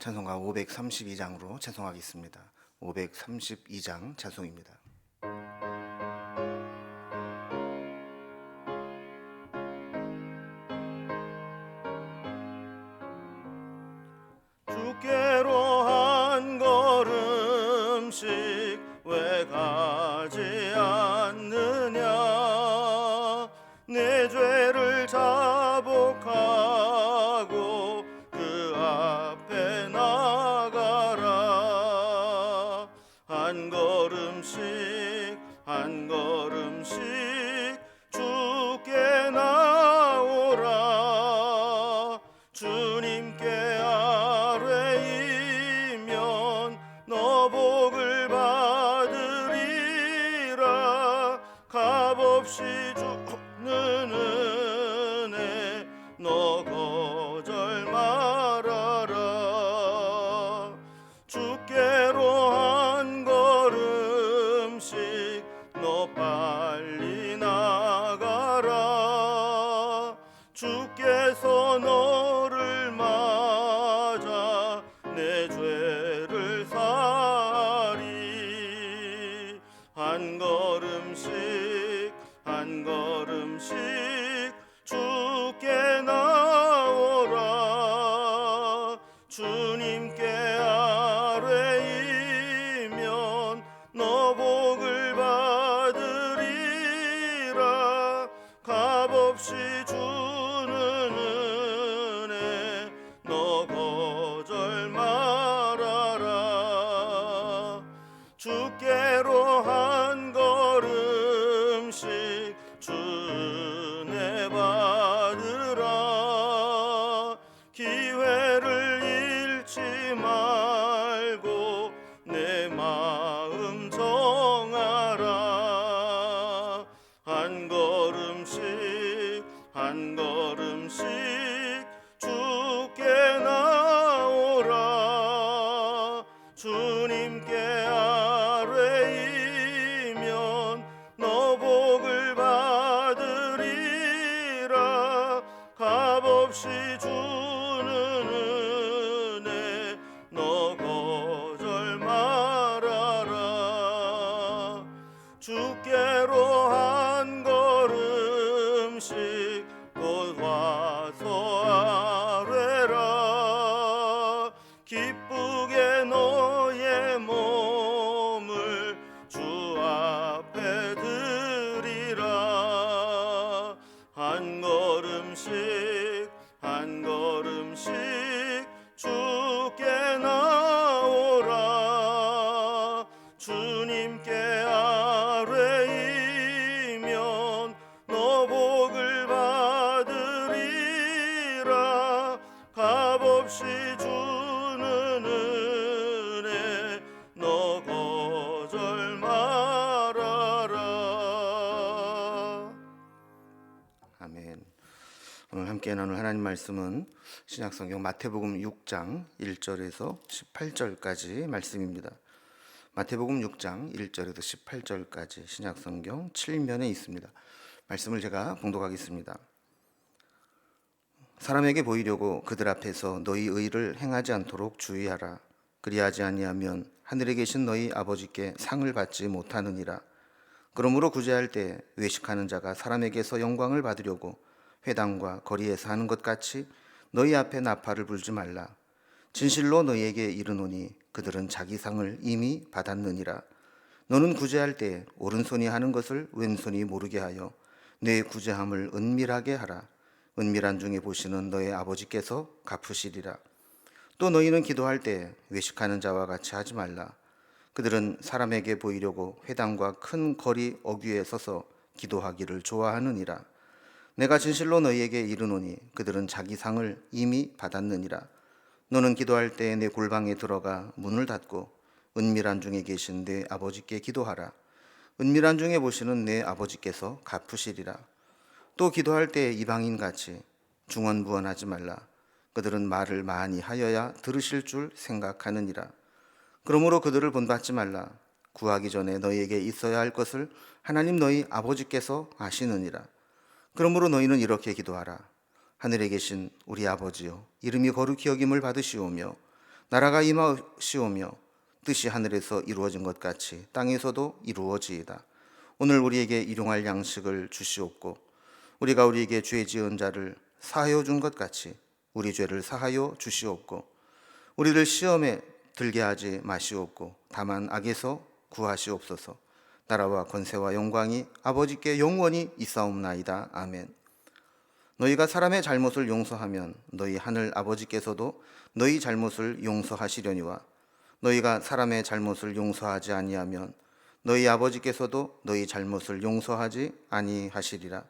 찬송가 532장으로 찬송하겠습니다. 532장 찬송입니다. 주께로 한 걸음씩 왜 가지 않느냐. 내 죄를 자복하고 그 앞에 나가라. 한 걸음씩 한 걸음씩 주께 나오라. 주님께 아뢰이면 너 복을 받으리라. 값없이 주는 은혜 너 거절 말아라. 주께로 한 걸음씩 너 빨리 나가라. 주께서 너를 맞아 내 죄를 사리. 한 걸음씩 한 걸음씩 주께 나오라. 주님께 아뢰이면 너 복을 받으리라. 값없이 주는 은혜 너 거절 말아라. 주께로 한 걸음씩 주 은혜 받으라. 기회를 잃지 말고 내 마음 정하라. 한 걸음씩 한 걸음씩 주께 나오라. 주님께 아뢰이면 너 복을 받으리라. 값없이 주는 은혜 너 거절 말아라. 주께로 한 걸음씩 곧 와서 아뢰라. 기쁘게 너의 몸을 주 앞에 드리라. 한 걸음씩 한 걸음씩 주께 나오라. 주님께 아뢰이면 너 복을 받으리라. 값없이 주는 은혜 너 거절 말아라. 아멘. 오늘 함께 나눌 하나님 말씀은 신약성경 마태복음 6장 1절에서 18절까지 말씀입니다. 마태복음 6장 1절에서 18절까지 신약성경 7면에 있습니다. 말씀을 제가 봉독하겠습니다. 사람에게 보이려고 그들 앞에서 너희 의를 행하지 않도록 주의하라. 그리하지 아니하면 하늘에 계신 너희 아버지께 상을 받지 못하느니라. 그러므로 구제할 때 외식하는 자가 사람에게서 영광을 받으려고 회당과 거리에서 하는 것 같이 너희 앞에 나팔을 불지 말라. 진실로 너희에게 이르노니 그들은 자기 상을 이미 받았느니라. 너는 구제할 때 오른손이 하는 것을 왼손이 모르게 하여 내 구제함을 은밀하게 하라. 은밀한 중에 보시는 너의 아버지께서 갚으시리라. 또 너희는 기도할 때 외식하는 자와 같이 하지 말라. 그들은 사람에게 보이려고 회당과 큰 거리 어귀에 서서 기도하기를 좋아하느니라. 내가 진실로 너희에게 이르노니 그들은 자기 상을 이미 받았느니라. 너는 기도할 때 내 골방에 들어가 문을 닫고 은밀한 중에 계신 내 아버지께 기도하라. 은밀한 중에 보시는 내 아버지께서 갚으시리라. 또 기도할 때 이방인같이 중언부언하지 말라. 그들은 말을 많이 하여야 들으실 줄 생각하느니라. 그러므로 그들을 본받지 말라. 구하기 전에 너희에게 있어야 할 것을 하나님 너희 아버지께서 아시느니라. 그러므로 너희는 이렇게 기도하라. 하늘에 계신 우리 아버지여, 이름이 거룩히 여김을 받으시오며 나라가 임하시오며 뜻이 하늘에서 이루어진 것 같이 땅에서도 이루어지이다. 오늘 우리에게 일용할 양식을 주시옵고 우리가 우리에게 죄 지은 자를 사하여 준 것 같이 우리 죄를 사하여 주시옵고 우리를 시험에 들게 하지 마시옵고 다만 악에서 구하시옵소서. 나라와 권세와 영광이 아버지께 영원히 있사옵나이다. 아멘. 너희가 사람의 잘못을 용서하면 너희 하늘 아버지께서도 너희 잘못을 용서하시려니와 너희가 사람의 잘못을 용서하지 아니하면 너희 아버지께서도 너희 잘못을 용서하지 아니하시리라.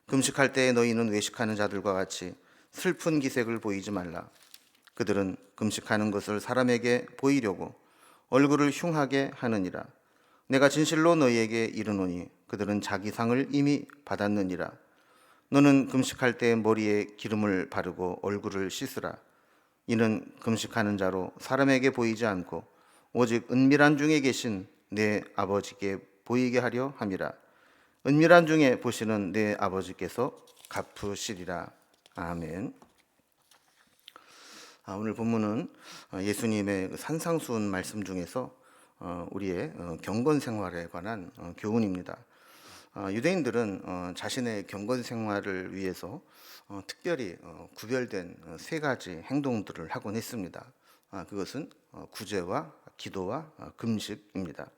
금식할 때에 너희는 외식하는 자들과 같이 슬픈 기색을 보이지 말라. 그들은 금식하는 것을 사람에게 보이려고 얼굴을 흉하게 하느니라. 내가 진실로 너희에게 이르노니 그들은 자기 상을 이미 받았느니라. 너는 금식할 때 머리에 기름을 바르고 얼굴을 씻으라. 이는 금식하는 자로 사람에게 보이지 않고 오직 은밀한 중에 계신 내 아버지께 보이게 하려 함이라. 은밀한 중에 보시는 내 아버지께서 갚으시리라. 아멘. 오늘 본문은 예수님의 산상수훈 말씀 중에서 우리의 경건 생활에 관한 교훈입니다. 유대인들은 자신의 경건 생활을 위해서 특별히 구별된 세 가지 행동들을 하곤 했습니다. 그것은 구제와 기도와 금식입니다.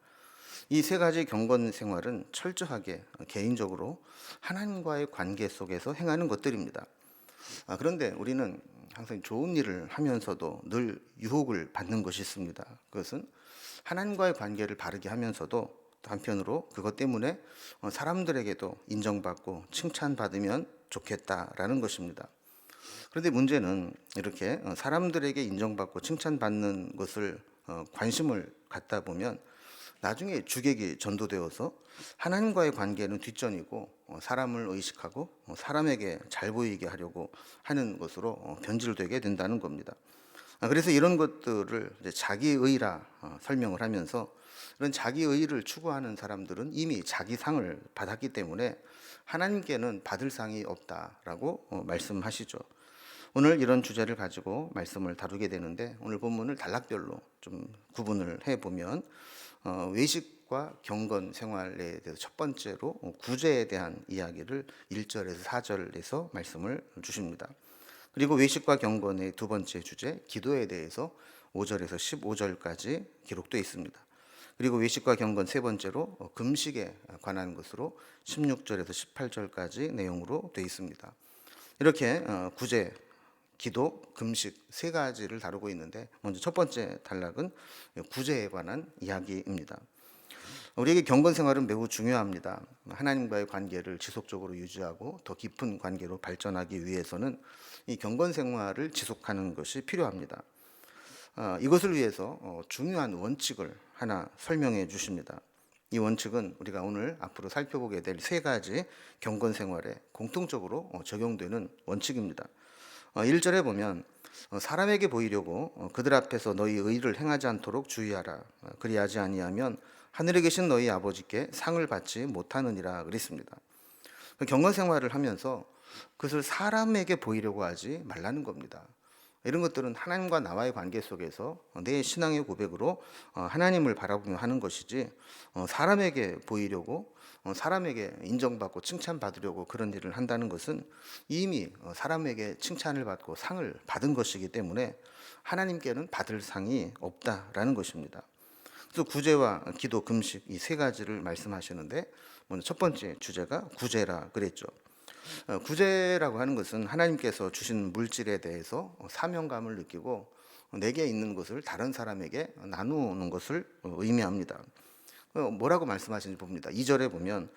이 세 가지 경건 생활은 철저하게 개인적으로 하나님과의 관계 속에서 행하는 것들입니다. 그런데 우리는 항상 좋은 일을 하면서도 늘 유혹을 받는 것이 있습니다. 그것은 하나님과의 관계를 바르게 하면서도 또 한편으로 그것 때문에 사람들에게도 인정받고 칭찬받으면 좋겠다라는 것입니다. 그런데 문제는 이렇게 사람들에게 인정받고 칭찬받는 것을 관심을 갖다 보면 나중에 주객이 전도되어서 하나님과의 관계는 뒷전이고 사람을 의식하고 사람에게 잘 보이게 하려고 하는 것으로 변질되게 된다는 겁니다. 그래서 이런 것들을 이제 자기의라 설명을 하면서 이런 자기의를 추구하는 사람들은 이미 자기 상을 받았기 때문에 하나님께는 받을 상이 없다라고 말씀하시죠. 오늘 이런 주제를 가지고 말씀을 다루게 되는데 오늘 본문을 단락별로 좀 구분을 해보면 외식과 경건 생활에 대해서 첫 번째로 구제에 대한 이야기를 1절에서 4절에서 말씀을 주십니다. 그리고 외식과 경건의 두 번째 주제 기도에 대해서 5절에서 15절까지 기록되어 있습니다. 그리고 외식과 경건 세 번째로 금식에 관한 것으로 16절에서 18절까지 내용으로 되어 있습니다. 이렇게 구제, 기도, 금식 세 가지를 다루고 있는데 먼저 첫 번째 단락은 구제에 관한 이야기입니다. 우리에게 경건 생활은 매우 중요합니다. 하나님과의 관계를 지속적으로 유지하고 더 깊은 관계로 발전하기 위해서는 이 경건 생활을 지속하는 것이 필요합니다. 이것을 위해서 중요한 원칙을 하나 설명해 주십니다. 이 원칙은 우리가 오늘 앞으로 살펴보게 될 세 가지 경건 생활에 공통적으로 적용되는 원칙입니다. 1절에 보면 사람에게 보이려고 그들 앞에서 너희 의를 행하지 않도록 주의하라. 그리하지 아니하면 하늘에 계신 너희 아버지께 상을 받지 못하느니라 그랬습니다. 경건 생활을 하면서 그것을 사람에게 보이려고 하지 말라는 겁니다. 이런 것들은 하나님과 나와의 관계 속에서 내 신앙의 고백으로 하나님을 바라보며 하는 것이지 사람에게 보이려고 사람에게 인정받고 칭찬받으려고 그런 일을 한다는 것은 이미 사람에게 칭찬을 받고 상을 받은 것이기 때문에 하나님께는 받을 상이 없다라는 것입니다. 그래서 구제와 기도, 금식 이 세 가지를 말씀하시는데 먼저 첫 번째 주제가 구제라 그랬죠. 구제라고 하는 것은 하나님께서 주신 물질에 대해서 사명감을 느끼고 내게 있는 것을 다른 사람에게 나누는 것을 의미합니다. 뭐라고 말씀하시는지 봅니다. 2절에 보면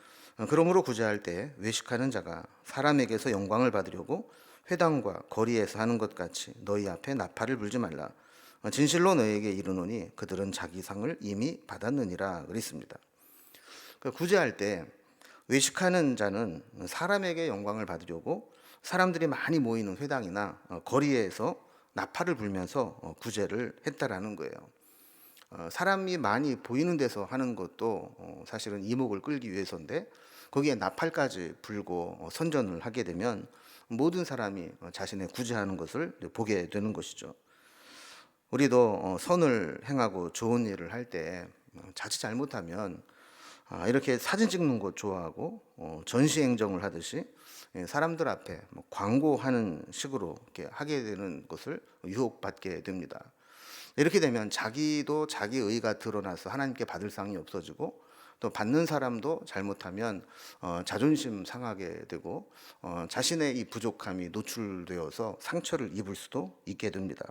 그러므로 구제할 때 외식하는 자가 사람에게서 영광을 받으려고 회당과 거리에서 하는 것 같이 너희 앞에 나팔을 불지 말라. 진실로 너희에게 이르노니 그들은 자기 상을 이미 받았느니라 그랬습니다. 구제할 때 외식하는 자는 사람에게 영광을 받으려고 사람들이 많이 모이는 회당이나 거리에서 나팔을 불면서 구제를 했다라는 거예요. 사람이 많이 보이는 데서 하는 것도 사실은 이목을 끌기 위해서인데 거기에 나팔까지 불고 선전을 하게 되면 모든 사람이 자신의 구제하는 것을 보게 되는 것이죠. 우리도 선을 행하고 좋은 일을 할 때 자칫 잘못하면 이렇게 사진 찍는 거 좋아하고 전시행정을 하듯이 사람들 앞에 뭐 광고하는 식으로 이렇게 하게 되는 것을 유혹받게 됩니다. 이렇게 되면 자기도 자기 의가 드러나서 하나님께 받을 상이 없어지고, 또 받는 사람도 잘못하면 자존심 상하게 되고 자신의 이 부족함이 노출되어서 상처를 입을 수도 있게 됩니다.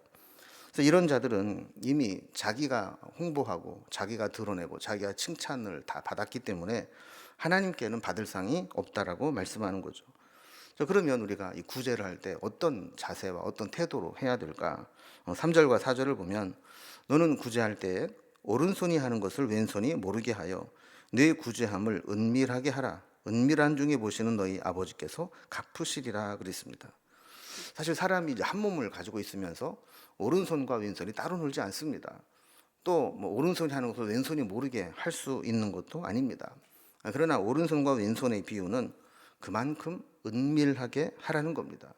그래서 이런 자들은 이미 자기가 홍보하고 자기가 드러내고 자기가 칭찬을 다 받았기 때문에 하나님께는 받을 상이 없다라고 말씀하는 거죠. 자, 그러면 우리가 이 구제를 할 때 어떤 자세와 어떤 태도로 해야 될까? 3절과 4절을 보면, 너는 구제할 때 오른손이 하는 것을 왼손이 모르게 하여 내 구제함을 은밀하게 하라. 은밀한 중에 보시는 너희 아버지께서 갚으시리라 그랬습니다. 사실 사람이 이제 한 몸을 가지고 있으면서 오른손과 왼손이 따로 놀지 않습니다. 또 뭐 오른손이 하는 것을 왼손이 모르게 할 수 있는 것도 아닙니다. 그러나 오른손과 왼손의 비유는 그만큼 은밀하게 하라는 겁니다.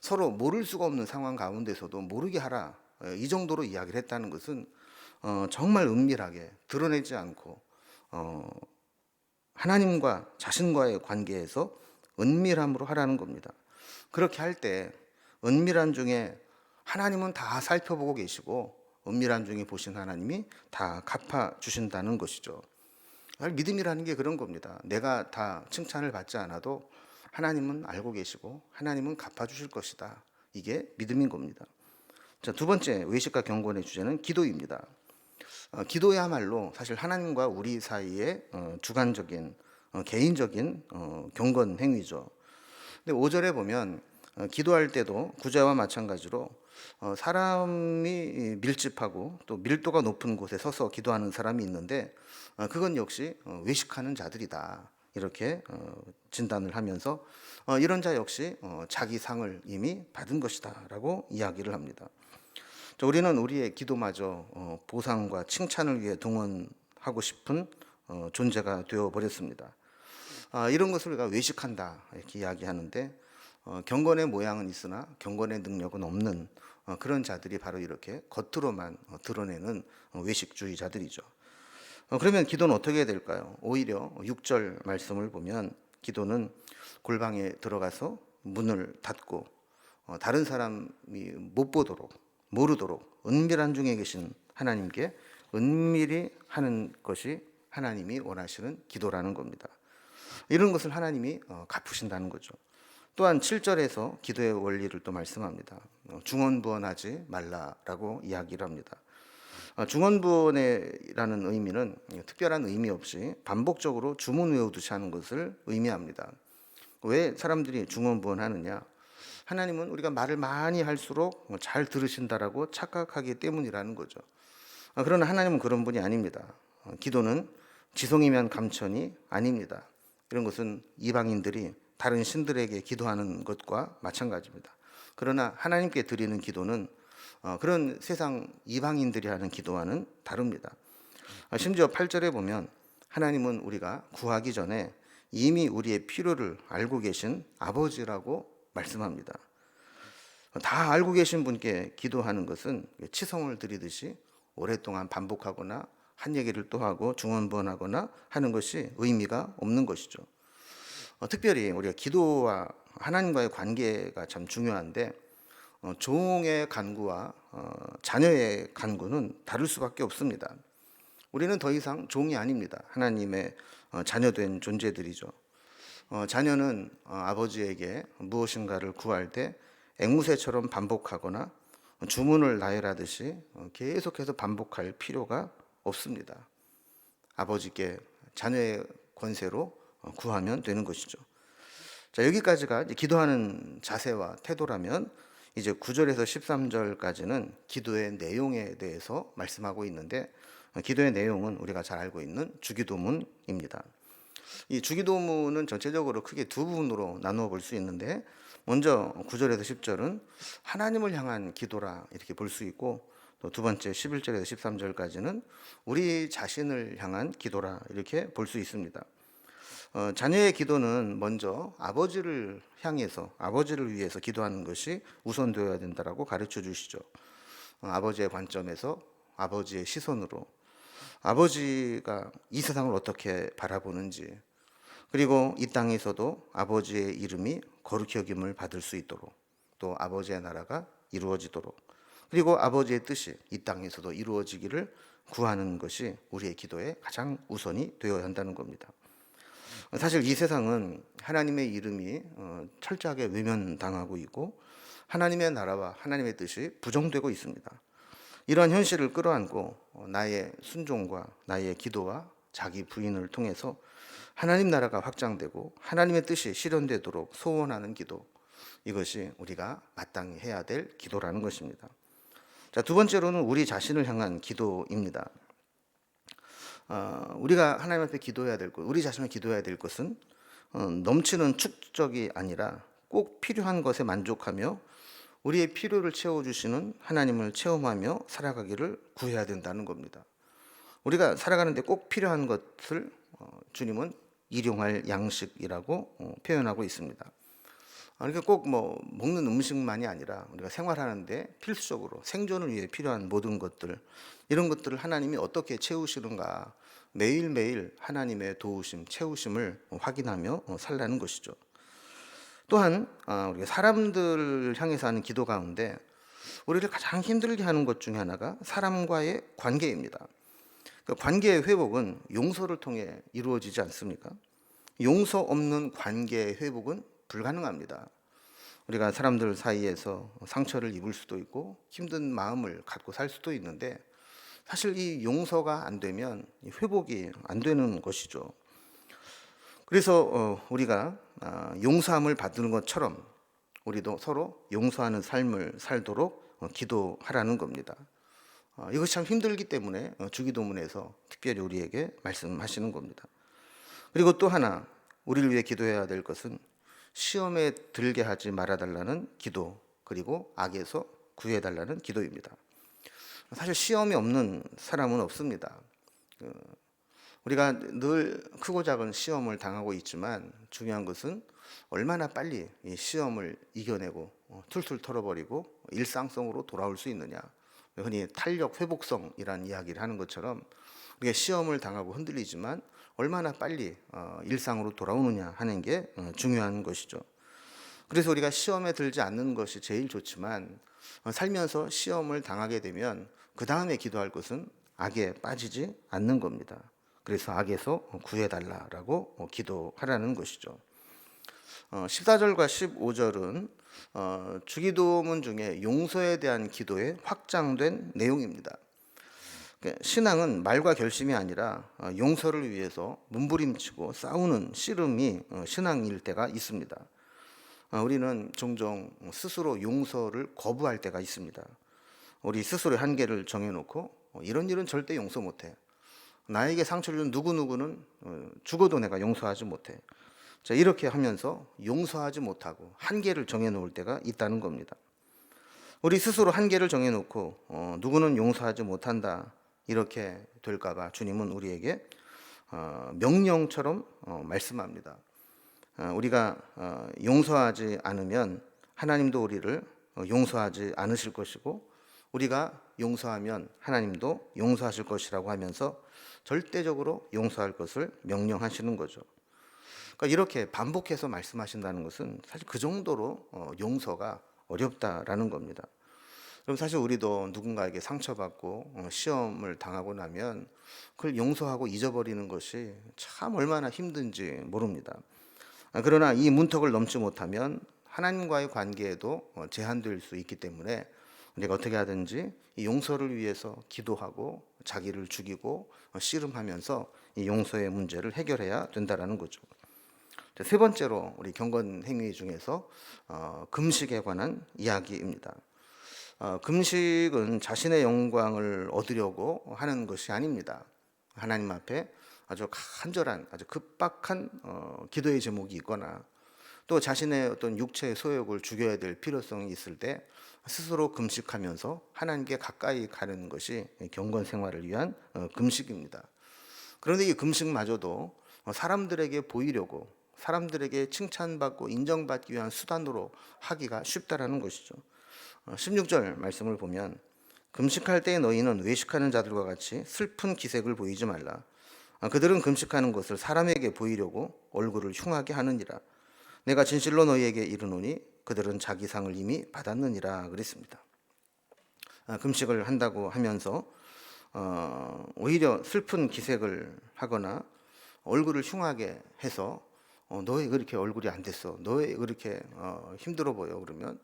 서로 모를 수가 없는 상황 가운데서도 모르게 하라, 이 정도로 이야기를 했다는 것은 정말 은밀하게 드러내지 않고 하나님과 자신과의 관계에서 은밀함으로 하라는 겁니다. 그렇게 할 때 은밀한 중에 하나님은 다 살펴보고 계시고 은밀한 중에 보신 하나님이 다 갚아주신다는 것이죠. 믿음이라는 게 그런 겁니다. 내가 다 칭찬을 받지 않아도 하나님은 알고 계시고 하나님은 갚아주실 것이다. 이게 믿음인 겁니다. 자, 두 번째 외식과 경건의 주제는 기도입니다. 기도야말로 사실 하나님과 우리 사이의 주관적인 개인적인 경건 행위죠. 근데 5절에 보면 기도할 때도 구제와 마찬가지로 사람이 밀집하고 또 밀도가 높은 곳에 서서 기도하는 사람이 있는데 그건 역시 외식하는 자들이다, 이렇게 진단을 하면서 이런 자 역시 자기 상을 이미 받은 것이다 라고 이야기를 합니다. 우리는 우리의 기도마저 보상과 칭찬을 위해 동원하고 싶은 존재가 되어버렸습니다. 이런 것을 우리가 외식한다 이렇게 이야기하는데, 경건의 모양은 있으나 경건의 능력은 없는 그런 자들이 바로 이렇게 겉으로만 드러내는 외식주의자들이죠. 그러면 기도는 어떻게 해야 될까요? 오히려 6절 말씀을 보면 기도는 골방에 들어가서 문을 닫고 다른 사람이 못 보도록, 모르도록 은밀한 중에 계신 하나님께 은밀히 하는 것이 하나님이 원하시는 기도라는 겁니다. 이런 것을 하나님이 갚으신다는 거죠. 또한 7절에서 기도의 원리를 또 말씀합니다. 중언부언하지 말라라고 이야기를 합니다. 중언부언이라는 의미는 특별한 의미 없이 반복적으로 주문 외우듯이 하는 것을 의미합니다. 왜 사람들이 중언부언하느냐? 하나님은 우리가 말을 많이 할수록 잘 들으신다라고 착각하기 때문이라는 거죠. 그러나 하나님은 그런 분이 아닙니다. 기도는 지성이면 감천이 아닙니다. 이런 것은 이방인들이 다른 신들에게 기도하는 것과 마찬가지입니다. 그러나 하나님께 드리는 기도는 그런 세상 이방인들이 하는 기도와는 다릅니다. 심지어 8절에 보면 하나님은 우리가 구하기 전에 이미 우리의 필요를 알고 계신 아버지라고 말씀합니다. 다 알고 계신 분께 기도하는 것은 치성을 드리듯이 오랫동안 반복하거나 한 얘기를 또 하고 중언부언하거나 하는 것이 의미가 없는 것이죠. 특별히 우리가 기도와 하나님과의 관계가 참 중요한데 종의 간구와 자녀의 간구는 다를 수밖에 없습니다. 우리는 더 이상 종이 아닙니다. 하나님의 자녀된 존재들이죠. 자녀는 아버지에게 무엇인가를 구할 때 앵무새처럼 반복하거나 주문을 나열하듯이 계속해서 반복할 필요가 없습니다. 아버지께 자녀의 권세로 구하면 되는 것이죠. 자, 여기까지가 기도하는 자세와 태도라면 이제 9절에서 13절까지는 기도의 내용에 대해서 말씀하고 있는데, 기도의 내용은 우리가 잘 알고 있는 주기도문입니다. 이 주기도문은 전체적으로 크게 두 부분으로 나누어 볼 수 있는데, 먼저 9절에서 10절은 하나님을 향한 기도라 이렇게 볼 수 있고, 또 두 번째 11절에서 13절까지는 우리 자신을 향한 기도라 이렇게 볼 수 있습니다. 자녀의 기도는 먼저 아버지를 향해서, 아버지를 위해서 기도하는 것이 우선되어야 된다라고 가르쳐 주시죠. 아버지의 관점에서 아버지의 시선으로 아버지가 이 세상을 어떻게 바라보는지, 그리고 이 땅에서도 아버지의 이름이 거룩히 여김을 받을 수 있도록, 또 아버지의 나라가 이루어지도록, 그리고 아버지의 뜻이 이 땅에서도 이루어지기를 구하는 것이 우리의 기도의 가장 우선이 되어야 한다는 겁니다. 사실 이 세상은 하나님의 이름이 철저하게 외면당하고 있고 하나님의 나라와 하나님의 뜻이 부정되고 있습니다. 이러한 현실을 끌어안고 나의 순종과 나의 기도와 자기 부인을 통해서 하나님 나라가 확장되고 하나님의 뜻이 실현되도록 소원하는 기도, 이것이 우리가 마땅히 해야 될 기도라는 것입니다. 자, 두 번째로는 우리 자신을 향한 기도입니다. 우리가 하나님 앞에 기도해야 될 것, 우리 자신을 기도해야 될 것은 넘치는 축적이 아니라 꼭 필요한 것에 만족하며 우리의 필요를 채워주시는 하나님을 체험하며 살아가기를 구해야 된다는 겁니다. 우리가 살아가는데 꼭 필요한 것을 주님은 일용할 양식이라고 표현하고 있습니다. 그러니까 꼭 먹는 음식만이 아니라 우리가 생활하는데 필수적으로 생존을 위해 필요한 모든 것들, 이런 것들을 하나님이 어떻게 채우시는가 매일매일 하나님의 도우심, 채우심을 확인하며 살라는 것이죠. 또한 우리가 사람들을 향해서 하는 기도 가운데 우리를 가장 힘들게 하는 것 중에 하나가 사람과의 관계입니다. 그 관계의 회복은 용서를 통해 이루어지지 않습니까? 용서 없는 관계의 회복은 불가능합니다. 우리가 사람들 사이에서 상처를 입을 수도 있고 힘든 마음을 갖고 살 수도 있는데 사실 이 용서가 안 되면 회복이 안 되는 것이죠. 그래서 우리가 용서함을 받는 것처럼 우리도 서로 용서하는 삶을 살도록 기도하라는 겁니다. 이것이 참 힘들기 때문에 주기도문에서 특별히 우리에게 말씀하시는 겁니다. 그리고 또 하나 우리를 위해 기도해야 될 것은 시험에 들게 하지 말아달라는 기도, 그리고 악에서 구해달라는 기도입니다. 사실 시험이 없는 사람은 없습니다. 우리가 늘 크고 작은 시험을 당하고 있지만 중요한 것은 얼마나 빨리 이 시험을 이겨내고 툴툴 털어버리고 일상성으로 돌아올 수 있느냐. 흔히 탄력 회복성이라는 이야기를 하는 것처럼 우리가 시험을 당하고 흔들리지만 얼마나 빨리 일상으로 돌아오느냐 하는 게 중요한 것이죠. 그래서 우리가 시험에 들지 않는 것이 제일 좋지만 살면서 시험을 당하게 되면 그 다음에 기도할 것은 악에 빠지지 않는 겁니다. 그래서 악에서 구해달라고 기도하라는 것이죠. 14절과 15절은 주기도문 중에 용서에 대한 기도의 확장된 내용입니다. 신앙은 말과 결심이 아니라 용서를 위해서 몸부림치고 싸우는 씨름이 신앙일 때가 있습니다. 우리는 종종 스스로 용서를 거부할 때가 있습니다. 우리 스스로의 한계를 정해놓고 이런 일은 절대 용서 못해. 나에게 상처를 준 누구누구는 죽어도 내가 용서하지 못해. 자, 이렇게 하면서 용서하지 못하고 한계를 정해놓을 때가 있다는 겁니다. 우리 스스로 한계를 정해놓고 누구는 용서하지 못한다, 이렇게 될까봐 주님은 우리에게 명령처럼 말씀합니다. 우리가 용서하지 않으면 하나님도 우리를 용서하지 않으실 것이고 우리가 용서하면 하나님도 용서하실 것이라고 하면서 절대적으로 용서할 것을 명령하시는 거죠. 그러니까 이렇게 반복해서 말씀하신다는 것은 사실 그 정도로 용서가 어렵다라는 겁니다. 그럼 사실 우리도 누군가에게 상처받고 시험을 당하고 나면 그걸 용서하고 잊어버리는 것이 참 얼마나 힘든지 모릅니다. 그러나 이 문턱을 넘지 못하면 하나님과의 관계에도 제한될 수 있기 때문에 우리가 어떻게 하든지 이 용서를 위해서 기도하고 자기를 죽이고 씨름하면서 이 용서의 문제를 해결해야 된다는 거죠. 세 번째로 우리 경건 행위 중에서 금식에 관한 이야기입니다. 금식은 자신의 영광을 얻으려고 하는 것이 아닙니다. 하나님 앞에 아주 간절한, 아주 급박한 기도의 제목이 있거나 또 자신의 어떤 육체의 소욕을 죽여야 될 필요성이 있을 때 스스로 금식하면서 하나님께 가까이 가는 것이 경건 생활을 위한 금식입니다. 그런데 이 금식마저도 사람들에게 보이려고, 사람들에게 칭찬받고 인정받기 위한 수단으로 하기가 쉽다라는 것이죠. 16절 말씀을 보면 금식할 때 너희는 외식하는 자들과 같이 슬픈 기색을 보이지 말라. 그들은 금식하는 것을 사람에게 보이려고 얼굴을 흉하게 하느니라. 내가 진실로 너희에게 이르노니 그들은 자기 상을 이미 받았느니라 그랬습니다. 금식을 한다고 하면서 오히려 슬픈 기색을 하거나 얼굴을 흉하게 해서 너 왜 그렇게 얼굴이 안 됐어? 너 왜 그렇게 힘들어 보여? 그러면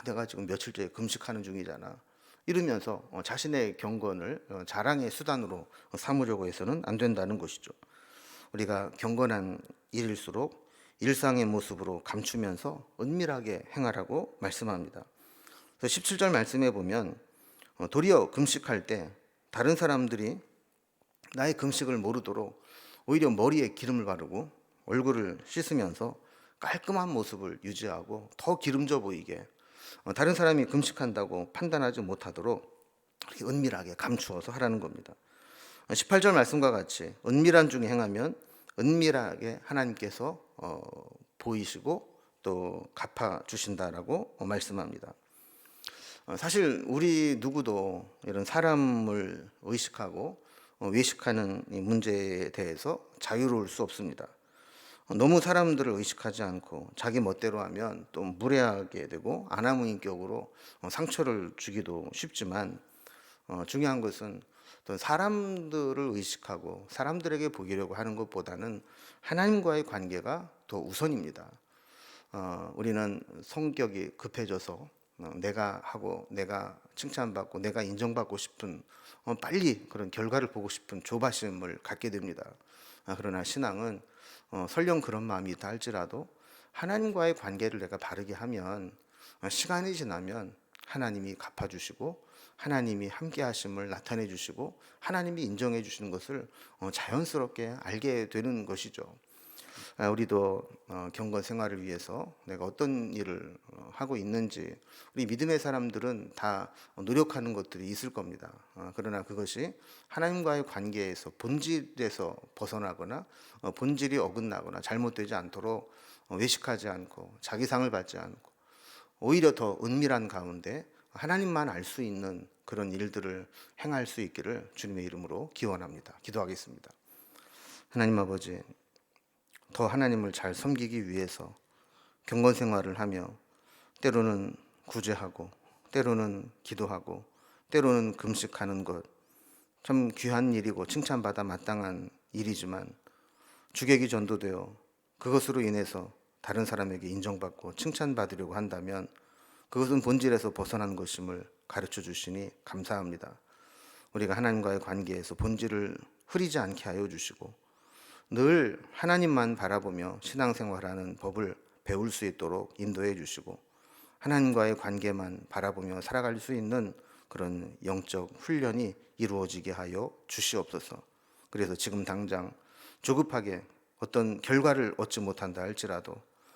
내가 지금 며칠째 금식하는 중이잖아. 이러면서 자신의 경건을 자랑의 수단으로 삼으려고 해서는 안 된다는 것이죠. 우리가 경건한 일일수록 일상의 모습으로 감추면서 은밀하게 행하라고 말씀합니다. 그래서 17절 말씀에 보면 도리어 금식할 때 다른 사람들이 나의 금식을 모르도록 오히려 머리에 기름을 바르고 얼굴을 씻으면서 깔끔한 모습을 유지하고 더 기름져 보이게 다른 사람이 금식한다고 판단하지 못하도록 이렇게 은밀하게 감추어서 하라는 겁니다. 18절 말씀과 같이 은밀한 중에 행하면 은밀하게 하나님께서 보이시고 또 갚아 주신다라고 말씀합니다. 사실 우리 누구도 이런 사람을 의식하고 외식하는 이 문제에 대해서 자유로울 수 없습니다. 너무 사람들을 의식하지 않고 자기 멋대로 하면 또 무례하게 되고 아나무인격으로 상처를 주기도 쉽지만 중요한 것은 또 사람들을 의식하고 사람들에게 보이려고 하는 것보다는 하나님과의 관계가 더 우선입니다. 우리는 성격이 급해져서 내가 하고 내가 칭찬받고 내가 인정받고 싶은 빨리 그런 결과를 보고 싶은 조바심을 갖게 됩니다. 그러나 신앙은 설령 그런 마음이 있다 할지라도 하나님과의 관계를 내가 바르게 하면 시간이 지나면 하나님이 갚아주시고 하나님이 함께 하심을 나타내 주시고 하나님이 인정해 주시는 것을 자연스럽게 알게 되는 것이죠. 우리도 경건 생활을 위해서 내가 어떤 일을 하고 있는지 우리 믿음의 사람들은 다 노력하는 것들이 있을 겁니다. 그러나 그것이 하나님과의 관계에서 본질에서 벗어나거나 본질이 어긋나거나 잘못되지 않도록 외식하지 않고 자기 상을 받지 않고 오히려 더 은밀한 가운데 하나님만 알 수 있는 그런 일들을 행할 수 있기를 주님의 이름으로 기원합니다. 기도하겠습니다. 하나님 아버지, 더 하나님을 잘 섬기기 위해서 경건 생활을 하며 때로는 구제하고 때로는 기도하고 때로는 금식하는 것 참 귀한 일이고 칭찬받아 마땅한 일이지만 주객이 전도되어 그것으로 인해서 다른 사람에게 인정받고 칭찬받으려고 한다면 그것은 본질에서 벗어난 것임을 가르쳐 주시니 감사합니다. 우리가 하나님과의 관계에서 본질을 흐리지 않게 하여 주시고 늘 하나님만 바라보며 신앙생활하는 법을 배울 수 있도록 인도해 주시고 하나님과의 관계만 바라보며 살아갈 수 있는 그런 영적 훈련이 이루어지게 하여 주시옵소서. 그래서 지금 당장 조급하게 어떤 결과를 얻지 못한다 할지라도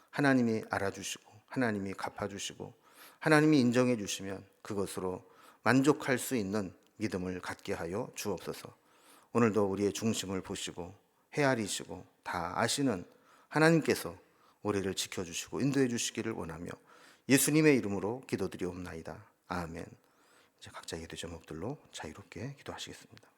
하나님이 알아주시고 하나님이 갚아주시고 하나님이 인정해 주시면 그것으로 만족할 수 있는 믿음을 갖게 하여 주옵소서. 오늘도 우리의 중심을 보시고 헤아리시고 다 아시는 하나님께서 우리를 지켜주시고 인도해 주시기를 원하며 예수님의 이름으로 기도드리옵나이다. 아멘. 이제 각자의 기도 제목들로 자유롭게 기도하시겠습니다.